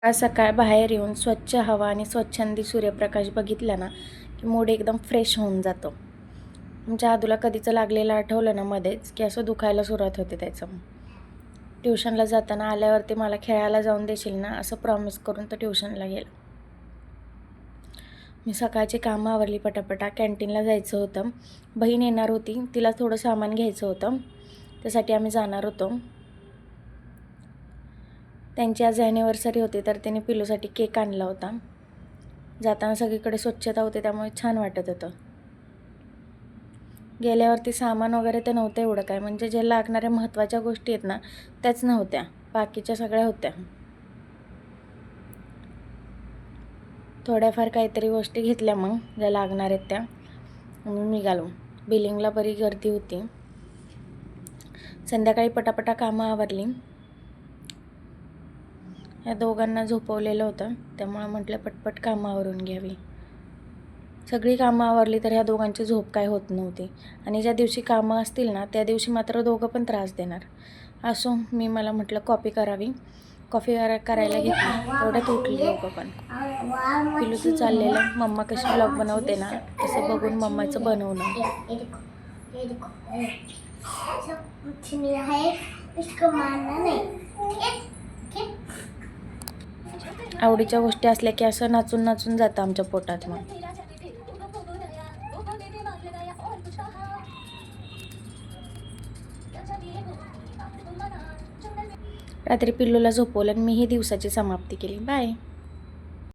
आज सकाळ बाहेर येऊन स्वच्छ हवा आणि स्वच्छंदी सूर्यप्रकाश बघितला ना की मूड एकदम फ्रेश होऊन जातो. तुमच्या आदूला कधीचं लागलेलं आठवलं ना मध्येच की असं दुखायला सुरुवात होते त्याचं. ट्युशनला जाताना आल्यावरती मला खेळायला जाऊन देशील ना असं प्रॉमिस करून तो ट्युशनला गेला. मी सकाळची कामं आवरली पटापटा. कॅन्टीनला जायचं होतं. बहीण येणार होती, तिला थोडं सामान घ्यायचं होतं, त्यासाठी आम्ही जाणार होतो. त्यांची आज ॲनिव्हर्सरी होती तर त्यांनी पिलूसाठी केक आणला होता. जाताना सगळीकडे स्वच्छता होती त्यामुळे छान वाटत होतं. गेल्यावरती सामान वगैरे तर नव्हतं एवढं काय, म्हणजे जे लागणाऱ्या महत्त्वाच्या गोष्टी आहेत ना त्याच नव्हत्या, बाकीच्या सगळ्या होत्या. थोड्याफार काहीतरी गोष्टी घेतल्या मग ज्या लागणार आहेत त्या, म्हणून निघालो. बिलिंगला बरी गर्दी होती. संध्याकाळी पटापटा कामं आवरली. या दोघांना झोपवलेलं होतं त्यामुळे म्हटलं पटपट कामं आवरून घ्यावी. सगळी कामं आवरली तर ह्या दोघांची झोप काय होत नव्हती. आणि ज्या दिवशी कामं असतील ना त्या दिवशी मात्र दोघं पण त्रास देणार. असो, मला म्हटलं कॉफी करावी. कॉफी करायला घेतली तेवढ्यात उठली दोघं पण. पिलूचं चाललेलं मम्मा कशी ब्लॉग बनवते ना तसं बघून मम्माचं बनवणं. आवडीच्या गोष्टी असल्या की असं नाचून नाचून जातं आमच्या पोटात. मग रात्री पिल्लूला झोपवलं आणि मीही दिवसाची समाप्ती केली. बाय.